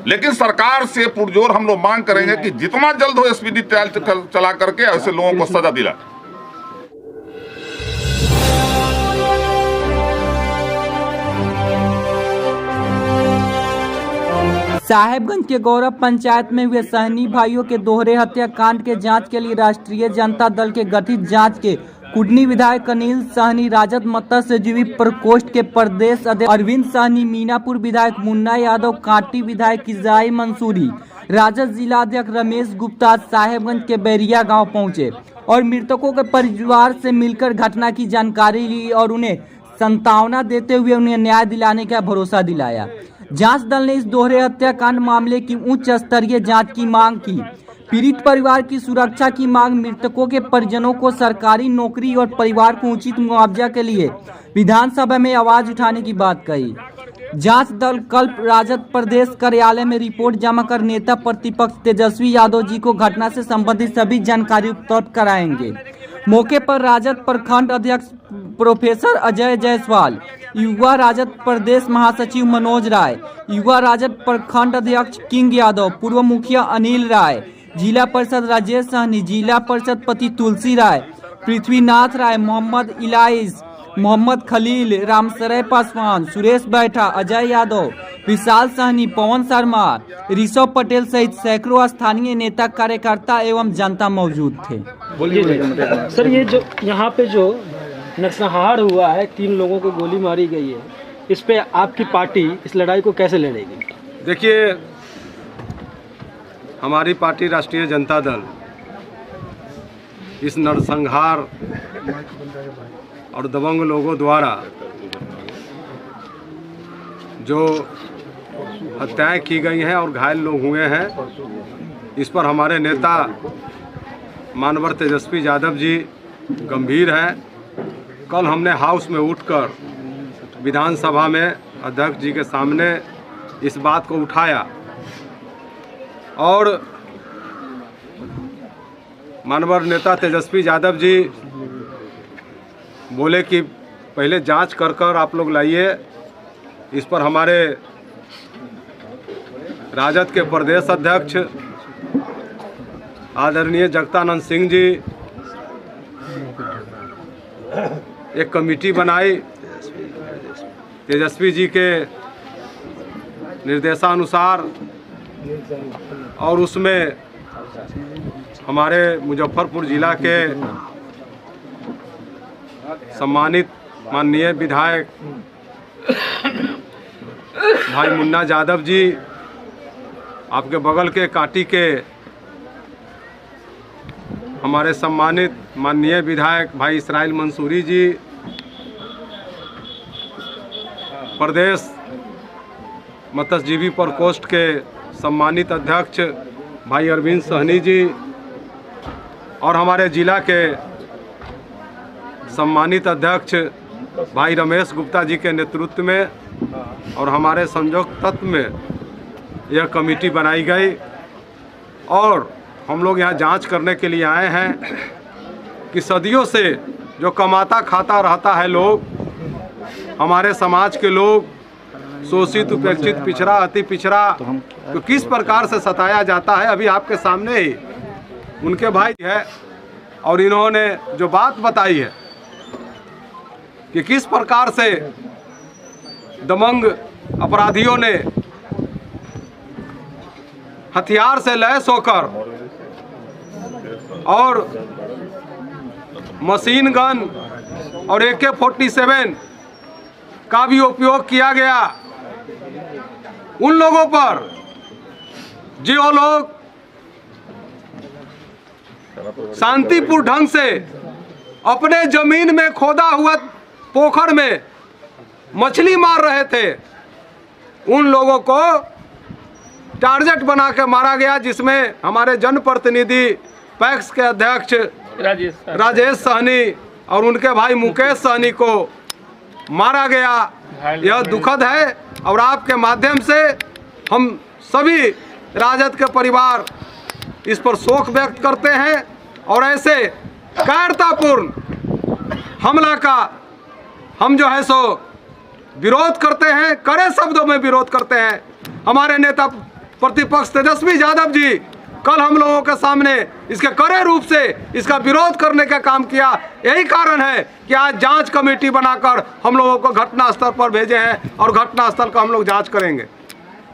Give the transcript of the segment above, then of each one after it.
लेकिन सरकार से पुरजोर हम लोग मांग करेंगे कि जितना जल्द हो स्पीडी ट्रायल चला करके ऐसे लोगों को सजा दिला। साहेबगंज के गौरव पंचायत में हुए सहनी भाइयों के दोहरे हत्याकांड के जांच के लिए राष्ट्रीय जनता दल के गठित जांच के कुडनी विधायक अनिल सहनी, राजद मत्स्यजीवी प्रकोष्ठ के प्रदेश अध्यक्ष अरविंद सहनी, मीनापुर विधायक मुन्ना यादव, कांटी विधायक किजाई मंसूरी, राजद जिला अध्यक्ष रमेश गुप्ता साहेबगंज के बैरिया गांव पहुंचे और मृतकों के परिवार से मिलकर घटना की जानकारी ली और उन्हें सांत्वना देते हुए उन्हें न्याय दिलाने का भरोसा दिलाया। जांच दल ने इस दोहरे हत्याकांड मामले की उच्च स्तरीय जांच की मांग की। पीड़ित परिवार की सुरक्षा की मांग, मृतकों के परिजनों को सरकारी नौकरी और परिवार को उचित मुआवजा के लिए विधानसभा में आवाज उठाने की बात कही। जांच दल कल राजद प्रदेश कार्यालय में रिपोर्ट जमा कर नेता प्रतिपक्ष तेजस्वी यादव जी को घटना से संबंधित सभी जानकारी उपलब्ध कराएंगे। मौके पर राजद प्रखंड अध्यक्ष प्रोफेसर अजय जायसवाल, युवा राजद प्रदेश महासचिव मनोज राय, युवा राजद प्रखंड अध्यक्ष किंग यादव, पूर्व मुखिया अनिल राय, जिला परिषद राजेश सहनी, जिला परिषद पति तुलसी राय, पृथ्वीनाथ राय, मोहम्मद इलाइस, मोहम्मद खलील, रामसराय पासवान, सुरेश बैठा, अजय यादव, विशाल सहनी, पवन शर्मा, ऋषभ पटेल सहित सैकड़ों स्थानीय नेता, कार्यकर्ता एवं जनता मौजूद थे। बोलिए सर, ये जो यहाँ पे जो नरसंहार हुआ है, 3 लोगों को गोली मारी गई है, इस पे आपकी पार्टी इस लड़ाई को कैसे लड़ेगी? देखिए, हमारी पार्टी राष्ट्रीय जनता दल इस नरसंहार और दबंग लोगों द्वारा जो हत्याएं की गई हैं और घायल लोग हुए हैं, इस पर हमारे नेता मानवर तेजस्वी यादव जी गंभीर हैं। कल हमने हाउस में उठकर विधानसभा में अध्यक्ष जी के सामने इस बात को उठाया और मानवर नेता तेजस्वी यादव जी बोले कि पहले जांच कर आप लोग लाइए। इस पर हमारे राजद के प्रदेश अध्यक्ष आदरणीय जगतानंद सिंह जी एक कमेटी बनाई, तेजस्वी जी के निर्देशानुसार, और उसमें हमारे मुजफ्फरपुर जिला के सम्मानित माननीय विधायक भाई मुन्ना यादव जी, आपके बगल के कांटी के हमारे सम्मानित माननीय विधायक भाई इसराइल मंसूरी जी, प्रदेश मत्स्यजीवी प्रकोष्ठ के सम्मानित अध्यक्ष भाई अरविंद सहनी जी और हमारे जिला के सम्मानित अध्यक्ष भाई रमेश गुप्ता जी के नेतृत्व में और हमारे संयोजक तत्व में यह कमेटी बनाई गई और हम लोग यहाँ जांच करने के लिए आए हैं कि सदियों से जो कमाता खाता रहता है लोग, हमारे समाज के लोग, शोषित, उपेक्षित, पिछड़ा, अति पिछड़ा, तो किस प्रकार से सताया जाता है। अभी आपके सामने ही उनके भाई है और इन्होंने जो बात बताई है कि किस प्रकार से दबंग अपराधियों ने हथियार से लैस होकर और मशीन गन और AK-47 का भी उपयोग किया गया उन लोगों पर जो लोग शांतिपूर्ण ढंग से अपने जमीन में खोदा हुआ पोखर में मछली मार रहे थे, उन लोगों को टारगेट बना के मारा गया, जिसमें हमारे जनप्रतिनिधि पैक्स के अध्यक्ष राजेश सहनी और उनके भाई मुकेश सहनी को मारा गया। यह दुखद है और आपके माध्यम से हम सभी राजद के परिवार इस पर शोक व्यक्त करते हैं और ऐसे कायरतापूर्ण हमला का हम जो है सो विरोध करते हैं, कड़े शब्दों में विरोध करते हैं। हमारे नेता प्रतिपक्ष तेजस्वी यादव जी कल हम लोगों के सामने इसके कड़े रूप से इसका विरोध करने का काम किया। यही कारण है कि आज जांच कमेटी बनाकर हम लोगों को घटनास्थल पर भेजे हैं और घटनास्थल का हम लोग जांच करेंगे।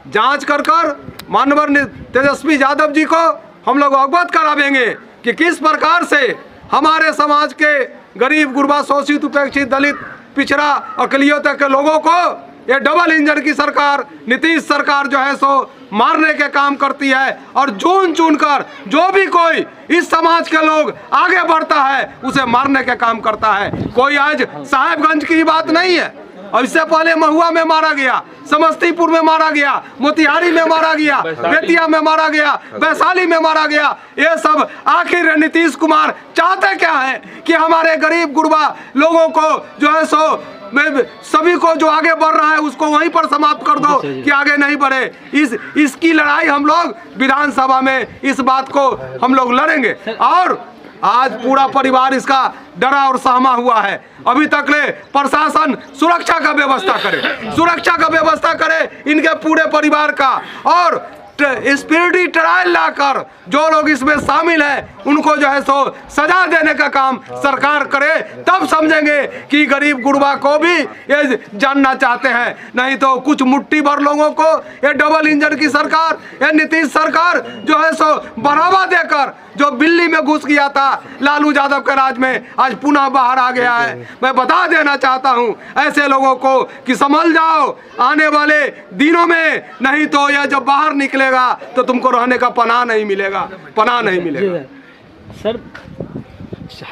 जांच कर माननीय तेजस्वी यादव जी को हम लोग अवगत करावेंगे कि किस प्रकार से हमारे समाज के गरीब गुरबा शोषित उपेक्षित दलित पिछड़ा अकलियत के लोगों को ये डबल इंजन की सरकार नीतीश सरकार जो है सो मारने के काम करती है और चुन चुन कर जो भी कोई इस समाज के लोग आगे बढ़ता है उसे मारने के काम करता है। कोई आज साहेबगंज की बात नहीं है, और इससे पहले महुआ में मारा गया, समस्तीपुर में मारा गया, मोतिहारी में मारा गया, बेतिया में मारा गया, वैशाली में मारा गया। ये सब आखिर नीतीश कुमार चाहते क्या है कि हमारे गरीब गुरबा लोगों को जो है सो सभी को जो आगे बढ़ रहा है उसको वहीं पर समाप्त कर दो कि आगे नहीं बढ़े। इसकी लड़ाई हम लोग विधानसभा में इस बात को हम लोग लड़ेंगे और आज पूरा परिवार इसका डरा और सहमा हुआ है। अभी तक ले प्रशासन सुरक्षा का व्यवस्था करे इनके पूरे परिवार का, और स्पीडी ट्रायल लाकर जो लोग इसमें शामिल हैं उनको जो है सो सजा देने का काम सरकार करे, तब समझेंगे कि गरीब गुरबा को भी ये जानना चाहते हैं। नहीं तो कुछ मुट्ठी भर लोगों को ये डबल इंजन की सरकार, ये नीतीश सरकार जो है सो बढ़ावा देकर जो दिल्ली में घुस गया था लालू यादव के राज में, आज पुनः बाहर आ गया है। मैं बता देना चाहता हूं ऐसे लोगों को कि समझ जाओ आने वाले दिनों में, नहीं तो यह जब बाहर निकलेगा तो तुमको रहने का पनाह नहीं मिलेगा। सर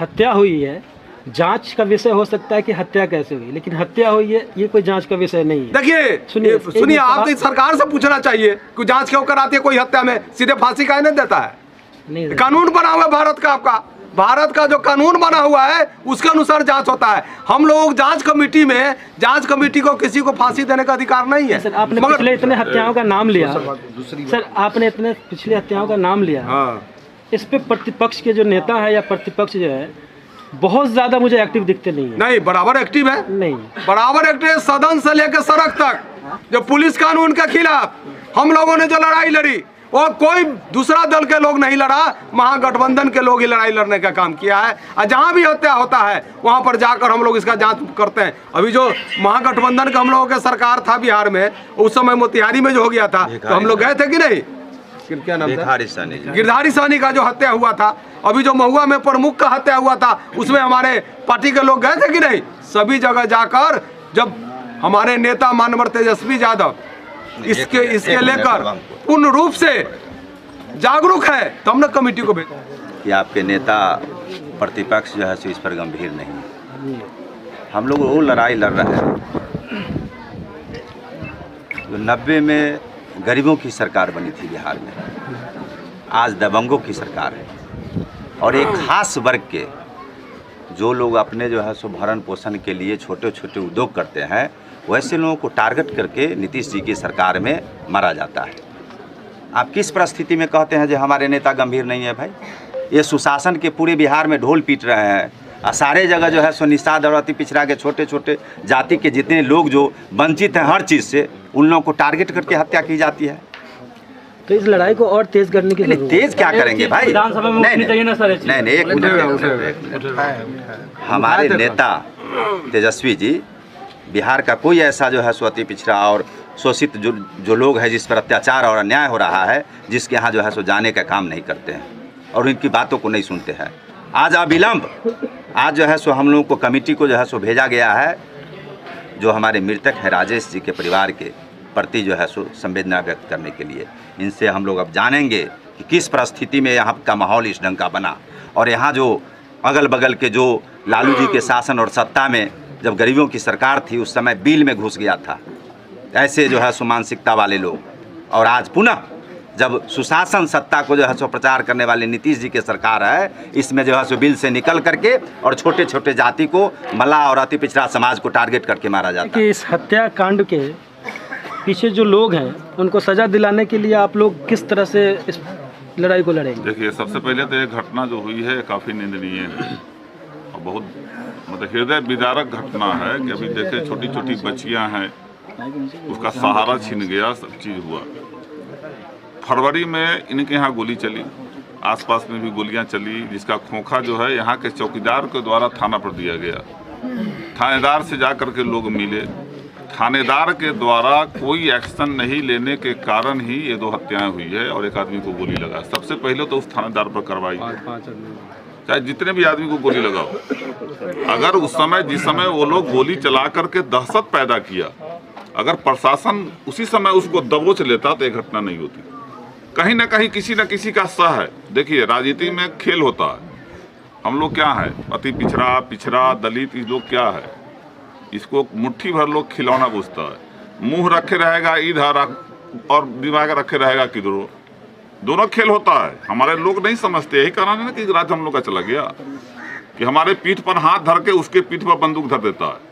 हत्या हुई है, जांच का विषय हो सकता है कि हत्या कैसे हुई, लेकिन हत्या हुई है ये कोई जांच का विषय नहीं है। देखिए सुनिए आप तो सरकार से पूछना चाहिए कि जांच क्यों कराती है कोई हत्या में, सीधे फांसी का नहीं देता है। नहीं, कानून बना हुआ है भारत का, आपका भारत का जो कानून बना हुआ है उसके अनुसार जांच होता है। हम लोग जांच कमेटी को किसी को फांसी देने का अधिकार नहीं है। सर आपने पिछले इतने हत्याओं का नाम लिया, सर आपने इतने पिछले हत्याओं का नाम लिया, इस पे प्रतिपक्ष के जो नेता है या प्रतिपक्ष जो है बहुत ज्यादा मुझे एक्टिव दिखते नहीं है। नहीं, बराबर एक्टिव है, नहीं बराबर एक्टिव है। सदन से लेकर सड़क तक जो पुलिस कानून के खिलाफ हम लोगों ने जो लड़ाई लड़ी और कोई दूसरा दल के लोग नहीं लड़ा, महागठबंधन के लोग ही लड़ाई लड़ने का काम किया है। और जहाँ भी हत्या होता है वहाँ पर जाकर हम लोग इसका जांच करते हैं। अभी जो महागठबंधन का हम लोगों के सरकार था बिहार में, उस समय मोतिहारी में जो हो गया था तो हम लोग गए थे कि नहीं? क्या नाम था? गिरधारी सहनी का जो हत्या हुआ था, अभी जो महुआ में प्रमुख का हत्या हुआ था उसमें हमारे पार्टी के लोग गए थे कि नहीं? सभी जगह जाकर जब हमारे नेता माननीय तेजस्वी यादव इसके लेकर पूर्ण रूप से जागरूक है तो हमने कमेटी को भेजा कि आपके नेता प्रतिपक्ष जो है सो इस पर गंभीर नहीं है। हम लोग वो लड़ाई लड़ रहे हैं जो 90 में गरीबों की सरकार बनी थी बिहार में, आज दबंगों की सरकार है। और एक खास वर्ग के जो लोग अपने जो है सो भरण पोषण के लिए छोटे छोटे उद्योग करते हैं, वैसे लोगों को टारगेट करके नीतीश जी की सरकार में मारा जाता है। आप किस परिस्थिति में कहते हैं जो हमारे नेता गंभीर नहीं है? भाई ये सुशासन के पूरे बिहार में ढोल पीट रहे हैं और सारे जगह जो है सो निषाद और अति पिछड़ा के छोटे छोटे जाति के जितने लोग जो वंचित हैं हर चीज़ से, उन लोगों को टारगेट करके हत्या की जाती है। तो इस लड़ाई को और तेज करने की जरूरत है। तेज क्या करेंगे भाई? नहीं, एक मिनट। हमारे नेता तेजस्वी जी बिहार का कोई ऐसा जो है सो अति पिछड़ा और शोषित जो लोग हैं जिस पर अत्याचार और अन्याय हो रहा है, जिसके यहाँ जो है सो जाने का काम नहीं करते हैं और इनकी बातों को नहीं सुनते हैं। आज अविलंब आज जो है सो हम लोगों को कमेटी को जो है सो भेजा गया है, जो हमारे मृतक है राजेश जी के परिवार के प्रति जो है सो संवेदना व्यक्त करने के लिए। इनसे हम लोग अब जानेंगे कि किस परिस्थिति में यहाँ का माहौल इस ढंग का बना, और यहाँ जो अगल बगल के जो लालू जी के शासन और सत्ता में जब गरीबों की सरकार थी उस समय बिल में घुस गया था ऐसे जो है सो मानसिकता वाले लोग, और आज पुनः जब सुशासन सत्ता को जो है सो प्रचार करने वाले नीतीश जी की सरकार है, इसमें जो है सो बिल से निकल करके और छोटे छोटे जाति को, मल्लाह और अति पिछड़ा समाज को टारगेट करके मारा जाता है। इस हत्याकांड के पीछे जो लोग हैं उनको सजा दिलाने के लिए आप लोग किस तरह से इस लड़ाई को लड़ेंगे? देखिए, सबसे पहले तो ये घटना जो हुई है काफ़ी निंदनीय है और बहुत मतलब हृदय विदारक घटना है कि अभी देखे छोटी छोटी बच्चियां हैं उसका सहारा छिन गया, सब चीज़ हुआ। फरवरी में इनके यहाँ गोली चली, आसपास में भी गोलियां चली, जिसका खोखा जो है यहाँ के चौकीदार के द्वारा थाना पर दिया गया। थानेदार से जा कर के लोग मिले, थानेदार के द्वारा कोई एक्शन नहीं लेने के कारण ही ये 2 हत्याएं हुई है और एक आदमी को गोली लगा। सबसे पहले तो उस थानेदार पर कार्रवाई, चाहे जितने भी आदमी को गोली लगाओ। अगर उस समय जिस समय वो लोग गोली चला करके दहशत पैदा किया, अगर प्रशासन उसी समय उसको दबोच लेता तो ये घटना नहीं होती। कहीं ना कहीं किसी न किसी का सह है। देखिए, राजनीति में खेल होता है। हम लोग क्या है, अति पिछड़ा दलित, ये लोग क्या है, इसको मुट्ठी भर लोग खिलौना बुझता है। मुंह रखे रहेगा इधर और दिमाग रखे रहेगा किधर, दोनों खेल होता है। हमारे लोग नहीं समझते, यही कारण है ना कि राज हम लोग का चला गया कि हमारे पीठ पर हाथ धर के उसके पीठ पर बंदूक धर देता है।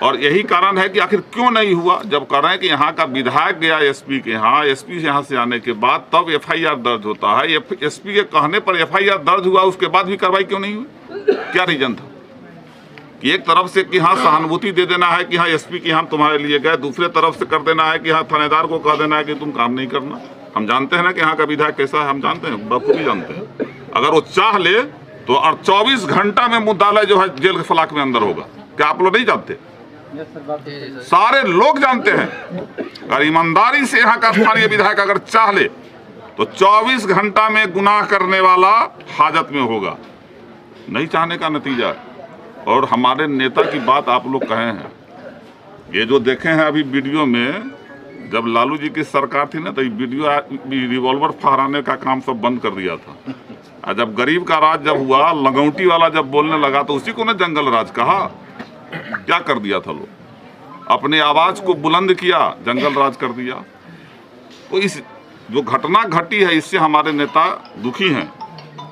और यही कारण है कि आखिर क्यों नहीं हुआ। जब कह रहे हैं कि यहाँ का विधायक गया एसपी के यहाँ, एसपी यहाँ से आने के बाद तब एफआईआर दर्ज होता है। एसपी के कहने पर एफआईआर दर्ज हुआ, उसके बाद भी कार्रवाई क्यों नहीं हुई? क्या रीजन था? कि एक तरफ से कि हाँ सहानुभूति दे देना है कि हाँ एसपी की हम तुम्हारे लिए गए, दूसरे तरफ से कर देना है कि हाँ थानेदार को कह देना है कि तुम काम नहीं करना। हम जानते हैं ना कि यहाँ का विधायक कैसा है, हम जानते हैं, बखूबी जानते हैं। अगर वो चाह ले तो 24 घंटा में मुद्दालय जो है जेल के सलाख में अंदर होगा। क्या आप लोग नहीं जानते? सारे लोग जानते हैं। अगर ईमानदारी से यहाँ का स्थानीय विधायक अगर चाह ले तो 24 घंटा में गुनाह करने वाला हाजत में होगा। नहीं चाहने का नतीजा है। और हमारे नेता की बात आप लोग कहे हैं, ये जो देखे हैं अभी वीडियो में, जब लालू जी की सरकार थी ना तो वीडियो रिवॉल्वर फहराने का काम सब बंद कर दिया था। और जब गरीब का राज जब हुआ, लगौटी वाला जब बोलने लगा तो उसी को ना जंगल राज कहा। क्या कर दिया था लोग? अपने आवाज को बुलंद किया, जंगल राज कर दिया। तो इस जो घटना घटी है इससे हमारे नेता दुखी हैं,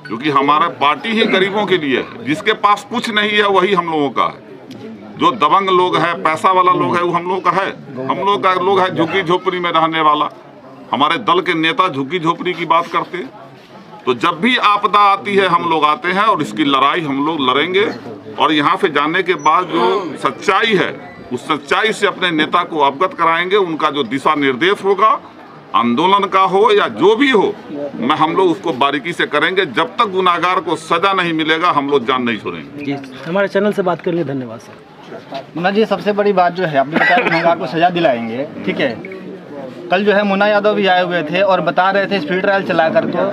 क्योंकि हमारा पार्टी ही गरीबों के लिए है। जिसके पास कुछ नहीं है वही हम लोगों का है। जो दबंग लोग है, पैसा वाला लोग है, वो हम लोगों का है। हम लोग का लोग है झुग्गी झोपड़ी में रहने वाला। हमारे दल के नेता झुग्गी झोपड़ी की बात करते। तो जब भी आपदा आती है हम लोग आते हैं और इसकी लड़ाई हम लोग लड़ेंगे। और यहाँ से जाने के बाद जो सच्चाई है उस सच्चाई से अपने नेता को अवगत कराएंगे। उनका जो दिशा निर्देश होगा, आंदोलन का हो या जो भी हो, मैं हम लोग उसको बारीकी से करेंगे। जब तक गुनाहगार को सजा नहीं मिलेगा हम लोग जान नहीं छोड़ेंगे। जी, हमारे चैनल से बात करने के लिए धन्यवाद सर। मुन्ना जी, सबसे बड़ी बात जो है, आपने बताया गुनाहगार को सजा दिलाएंगे, ठीक है। कल जो है मुन्ना यादव भी आए हुए थे और बता रहे थे स्पीड ट्रायल चला कर तो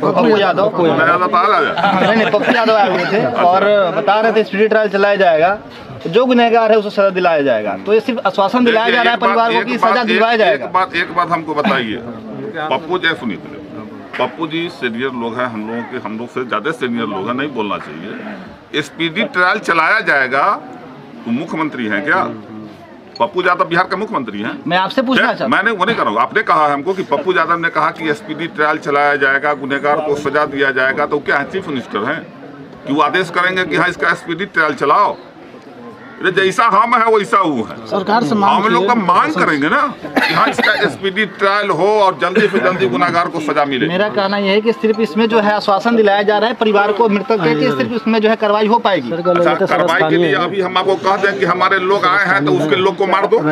पप्पू यादव नहीं पप्पू यादव आए हुए थे और बता रहे थे स्पीड ट्रायल चलाया जाएगा, जो गुनहगार है उसे सजा दिलाया जाएगा। तो ये सिर्फ आश्वासन दिलाया जा रहा है परिवार को कि सजा दिलवाया जाएगा। एक बात हमको बताइए, पप्पू जी सुनिए, पप्पू जी सीनियर लोग हैं, हम लोग से ज्यादा सीनियर लोग हैं, नहीं बोलना चाहिए। स्पीडी ट्रायल चलाया जाएगा, तो मुख्यमंत्री हैं क्या? पप्पू यादव बिहार का मुख्यमंत्री हैं। मैं आपसे पूछना चाहता हूं। मैंने वो नहीं करूँगा, आपने कहा हमको कि पप्पू यादव ने कहा कि स्पीडी ट्रायल चलाया जाएगा, गुनहगार को सजा दिया जाएगा। तो क्या है, चीफ मिनिस्टर हैं कि वो आदेश करेंगे कि हाँ इसका स्पीडी ट्रायल चलाओ? जैसा हम है वैसा वो है। सरकार से हम लोग का मांग करेंगे ना कि हाँ इसका स्पीडी ट्रायल हो और जल्दी से जल्दी गुनाहगार को सजा मिले। मेरा कहना यह है कि सिर्फ इसमें जो है आश्वासन दिलाया जा रहा है परिवार को, मृतक के, कि सिर्फ इसमें जो है कार्रवाई हो पाएगी। अच्छा, कार्रवाई के लिए अभी हम आपको कह दें कि हमारे लोग आए हैं तो उसके लोग को मार दो,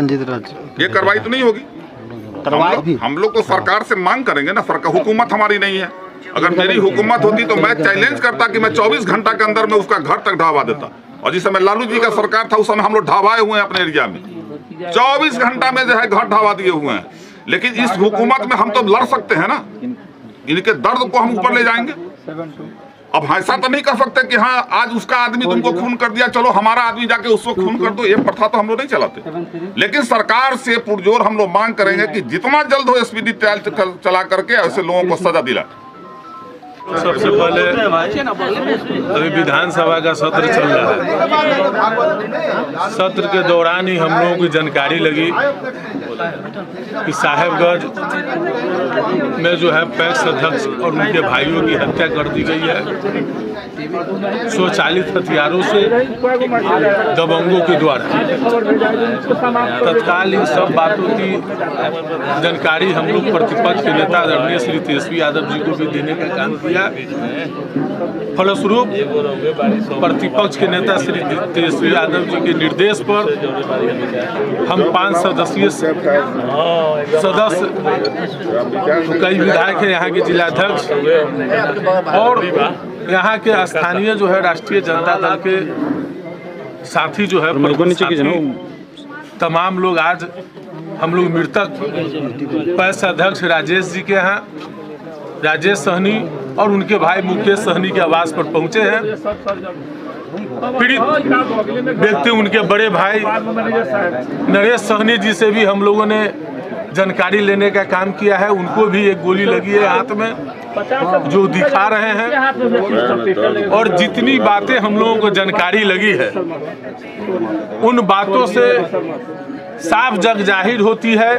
ये कार्रवाई तो नहीं होगी। हम लोग तो सरकार से मांग करेंगे ना, सरकार हुकूमत हमारी नहीं है। अगर मेरी हुकूमत होती तो मैं चैलेंज करता कि मैं 24 घंटा के अंदर में उसका घर तक ढावा देता। और जिस समय लालू जी का सरकार था उस समय हम लोग ढावाए हुए हैं अपने एरिया में, 24 घंटा में जो है घर ढावा दिए हुए हैं। लेकिन इस हुकूमत में हम तो लड़ सकते हैं ना, इनके दर्द को हम ऊपर ले जाएंगे। अब ऐसा तो नहीं कर सकते कि हाँ आज उसका आदमी तुमको खून कर दिया, चलो हमारा आदमी जाके उसको खून कर दो। ये प्रथा तो हम लोग नहीं चलाते। लेकिन सरकार से पुरजोर हम लोग मांग करेंगे कि जितना जल्द हो स्पीडी ट्रायल चला करके ऐसे लोगों को सजा दिलाए। सबसे पहले अभी विधानसभा का सत्र चल रहा है। सत्र के दौरान ही हम लोगों की जानकारी लगी कि साहेबगंज में जो है पैक्स अध्यक्ष और उनके भाइयों की हत्या कर दी गई है। स्वचालित हथियारों से दबंगों के द्वारा तत्काल इन सब बातों की जानकारी हम लोग प्रतिपक्ष के नेता आदरणीय श्री तेजस्वी यादव जी को भी देने का काम किया। फलस्वरूप प्रतिपक्ष के नेता श्री तेजस्वी यादव जी के निर्देश पर हम 5 सदस्यीय सदस्य, कई विधायक हैं, यहाँ के जिलाध्यक्ष और यहाँ के स्थानीय जो है राष्ट्रीय जनता दल के साथी जो है तमाम लोग आज हम लोग मृतक पैक्स अध्यक्ष राजेश जी के यहाँ, राजेश सहनी और उनके भाई मुकेश सहनी के आवास पर पहुंचे हैं। पीड़ित व्यक्ति उनके बड़े भाई नरेश सहनी जी से भी हम लोगों ने जानकारी लेने का काम किया है। उनको भी एक गोली लगी है हाथ में जो दिखा रहे हैं, और जितनी बातें हम लोगों को जानकारी लगी है उन बातों से साफ जग जाहिर होती है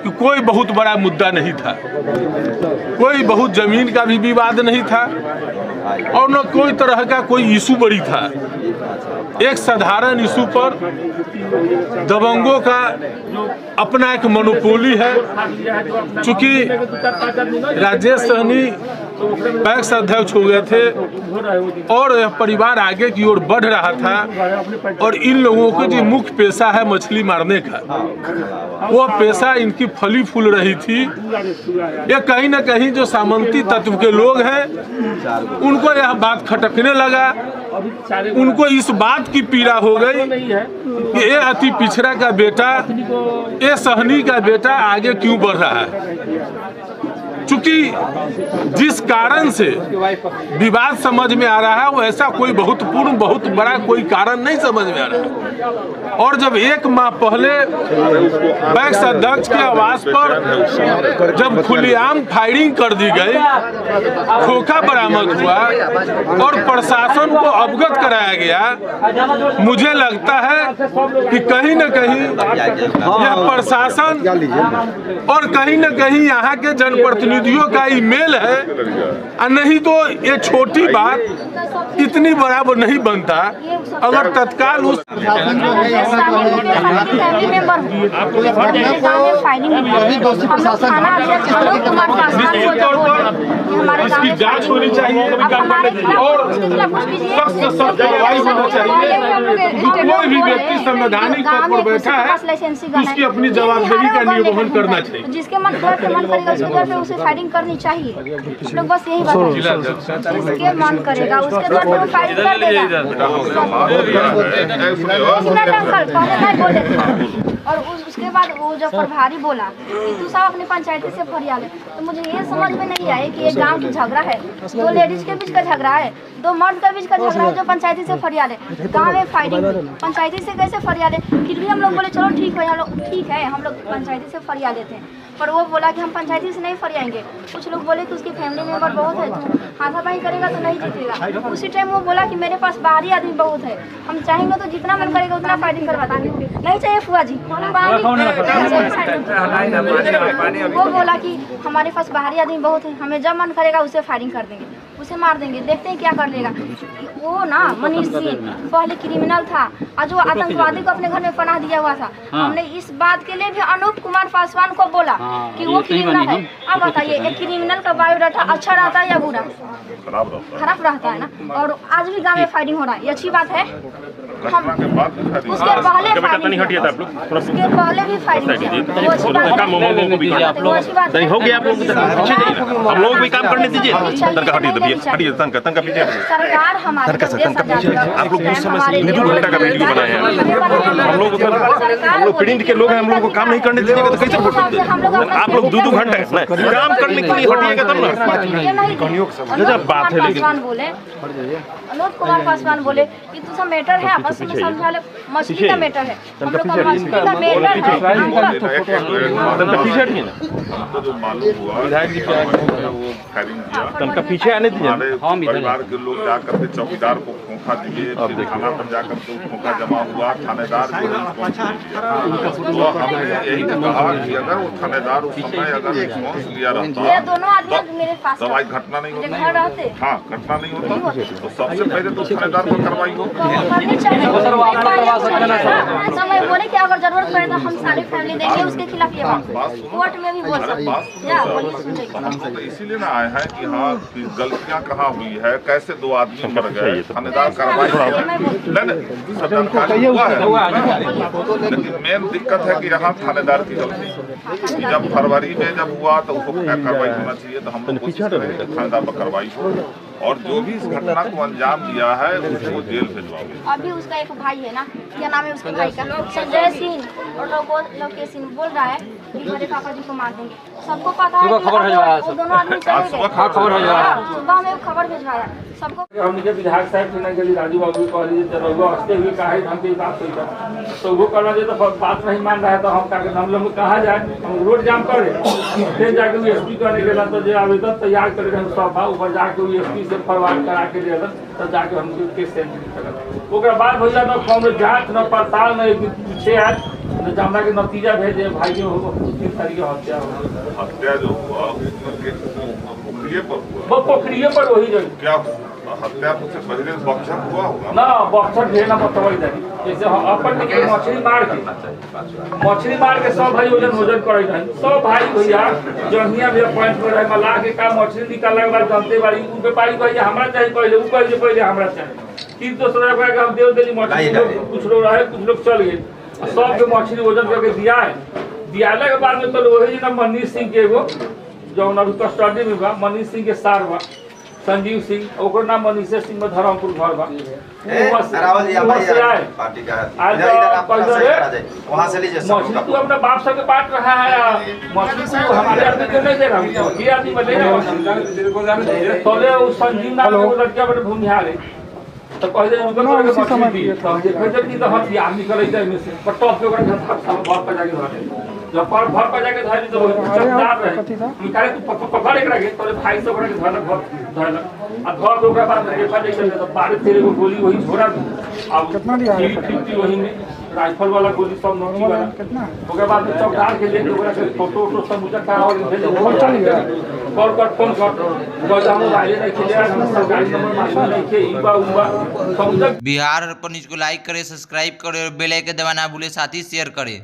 कि कोई बहुत बड़ा मुद्दा नहीं था, कोई बहुत जमीन का भी विवाद नहीं था और न कोई तरह का कोई इशू बड़ी था। एक साधारण इशू पर दबंगों का अपना एक मोनोपोली है। चूंकि राजेश सहनी पैक्स अध्यक्ष हो गए थे और यह परिवार आगे की ओर बढ़ रहा था और इन लोगों को जो मुख्य पेशा है मछली मारने का, वह पेशा इनकी फली फूल रही थी। ये कहीं ना कहीं जो सामंती तत्व के लोग हैं उनको यह बात खटकने लगा, उनको इस बात की पीड़ा हो गई कि ये अति पिछड़ा का बेटा, ये सहनी का बेटा आगे क्यों बढ़ रहा है। चूंकि जिस कारण से विवाद समझ में आ रहा है वो ऐसा कोई बहुत पूर्ण बहुत बड़ा कोई कारण नहीं समझ में आ रहा। और जब 1 माह पहले पैक्स अध्यक्ष के आवास पर जब खुलेआम फायरिंग कर दी गई, खोखा बरामद हुआ और प्रशासन को अवगत कराया गया, मुझे लगता है कि कहीं न कहीं यह प्रशासन और कहीं न कहीं यहाँ के जनप्रतिनिधियों का ईमेल है, और नहीं तो ये छोटी बात इतनी बड़ा वो नहीं बनता अगर तत्काल उस इसकी जांच होनी चाहिए और सख्त कार्रवाई होनी चाहिए। कोई भी व्यक्ति संवैधानिक पद पर बैठा है उसकी अपनी जवाबदेही का निर्वहन करना चाहिए। जिसके मन करेगा उसके घर पे उसे फायरिंग करनी चाहिए। लोग बस यही बात है, जिसके मन करेगा उसके घर पे फायरिंग कर देगा। अंकल पहले नहीं बोले थे और उसके बाद वो जब प्रभारी बोला कि तू सब अपनी पंचायती से फरियाद है, तो मुझे ये समझ में नहीं आया कि ये गांव की झगड़ा है, 2 लेडीज के बीच का झगड़ा है, 2 मर्द के बीच का झगड़ा है जो पंचायती से फरियाद है। गाँव में फायरिंग पंचायती से कैसे फरियाद है? फिर भी हम लोग बोले चलो ठीक है, हम लोग पंचायती से फरियाद लेते हैं, पर वो बोला कि हम पंचायती से नहीं फरियाएंगे। कुछ लोग बोले कि उसकी फैमिली मेंबर बहुत है, तो हाथापाई करेगा तो नहीं जीतेगा। उसी टाइम वो बोला कि मेरे पास बाहरी आदमी बहुत है, हम चाहेंगे तो जितना मन करेगा उतना फायरिंग करवा देंगे। नहीं चाहिए फुआ जी, वो बोला कि हमारे पास बाहरी आदमी बहुत है, हमें जब मन करेगा उसे फायरिंग कर देंगे, उसे मार देंगे, देखते हैं क्या कर लेगा। वो ना मनीष सिंह पहले क्रिमिनल था और जो आतंकवादी को अपने घर में पनाह दिया हुआ था। हमने इस बात के लिए भी अनूप कुमार पासवान को बोला कि वो क्रिमिनल है। अब बताइए एक क्रिमिनल का बायोडाटा अच्छा रहता है या बुरा? खराब रहता है ना। और आज भी गाँव में फायरिंग हो रहा है, ये अच्छी बात है। हम उसके पहले उसके पहले भी फायरिंग हो गया। हम लोग भी काम करने दीजिए। सरकार हमारे आप लोग उस समय 2 घंटा का वीडियो बनाए हैं, हम लोग प्रिंट के लोग हैं, हम लोग को काम नहीं करने दीजिएगा तो कैसे वोट देंगे? आप लोग 2 घंटे काम करने के लिए हटिएगा तब ना। बात है। लेकिन अनूप कुमार पासवान बोले कि तू सब मैटर है आपस उसमें समझा ले मछली का मैटर है, हम लोग का मछली का मैटर है। हमको जो मालूम हुआ विधायक जी क्या वो फायरिंग किया, तनका पीछे आने दीजिए। हमारे परिवार के लोग जाकर के चौकीदार को खोखा दिए, फिर थाना पर जाकर के खोखा जमा हुआ, थानेदार को रिस्पॉन्स दिया। तो हमने यही कहा कि अगर वो थानेदार उस समय अगर रिस्पॉन्स लिया रहता ये दोनों आदमी मेरे पास तो आज घटना नहीं मेरे घर रहते। होती। हाँ, घटना नहीं होती तो सबसे पहले तो थानेदार पर कार्रवाई हो। करनी चाहिए। समय बोले कि अगर जरूरत पड़े तो हम सारी फैमिली देंगे उसके खिलाफ ये बात कोर्ट में भी बोल सकते हैं। या बोलिए सुनिए। हम तो इसीलिए ना आए हैं कि हाँ कि गलतियाँ कहाँ हुई है, कैसे 2 आदमी मर गए, थानेदार कार्रवाई लेकिन मेन दिक्कत है कि यहाँ थानेदार की गलती। जब फरवरी में जब हुआ तो उसको क्या कार्रवाई होना चाहिए, तो हम लोग कोशिश करेंगे थानेदार पर कार्रवाई हो और जो भी इस घटना को अंजाम दिया है उसको जेल भिजवाओगे। अभी उसका एक भाई है ना, क्या नाम है उसके भाई का, संजय सिंह और लोकेश सिंह बोल रहा है कि मेरे पापा जी को मार देंगे। सबको पता है कि वो दोनों आदमी चले गए। सुबह में खबर भिजवाया सबको। हमने विधायक साहब के गली राजू बाबू कॉलेज रहुआ हंसते हुए कहा हमके बात हुई तो वो करना चाहिए, तो बात नहीं मान रहा है तो हम लोग कहा जाए, हम रोड जाम करे, फिर जाके वो एसपी करने गेला तो जो आवेदन तैयार करके हम सब ऊपर जाके वो एसपी से फरवार्ड करा के दिया तब जाके हम केस सेंसिटिव कर ओकरा बाद हो जाता कौन जांच न पड़ताल न पीछे आए न हमरा के नतीजा भेजे भाई के किस तरीके हत्या जो हुआ पोखरिए पर हुआ। वो पोखरिए पर वही जो क्या हत्या से पहले बक्सर हुआ होगा ना, बक्सर ढेर ना बताई जाए जैसे अपन मछली मार के सब भाई वजन करे सब भाई भैया जहिया भी पॉइंट पर रहे मल्लाह के काम मछली निकालने के बाद जानते बारी उ व्यापारी कहे हमरा चाहिए पहले, उ कहे पहले हमरा चाहिए, फिर दूसरा कहे हम देव देली मछली, कुछ लोग रहे कुछ लोग चल गए, सब के मछली वजन करके दिया है। दियाले के बाद में तो वही ना मनीष सिंह के एगो जो अभी कस्टडी में बा, मनीष सिंह के सार बा संजीव सिंह, ओकर नाम मनीष सिंह में धरमपुर घर बा। मछली तू अपना बाप से बांट रहा है, मछली तू हमारे आदमी को नहीं दे रहा है, ये आदमी बने तोले उस संजीव नाम के लड़किया बड़े भूमिहार है तो कह दे उनको मछली दी तो देखे जब नहीं तो हम यार निकल जाए में से पर टॉप के ओकरा घर पर जाके धरे जब पर घर पर जाके धरे तो चमदार रहे निकाले तू पकड़ एक रखे तो भाई से ओकरा के धरल धरल आ घर के ओकरा बाद रेफा जैसे तो 12 13 को गोली वही छोड़ा अब कितना दिया वही में राइफल वाला गोली सब नोटी वाला कितना ओकरा बाद चौकीदार के लेके ओकरा के फोटो सब मुझे करावल भेजे कॉल कर फोन कर गजामो आइले नहीं खेले हम सरकारी नंबर मालूम नहीं के इबा उबा सब बिहार अर्पण न्यूज़ को लाइक करें, सब्सक्राइब करें और बेल आइकन दबाना ना भूलें, साथ ही शेयर करें।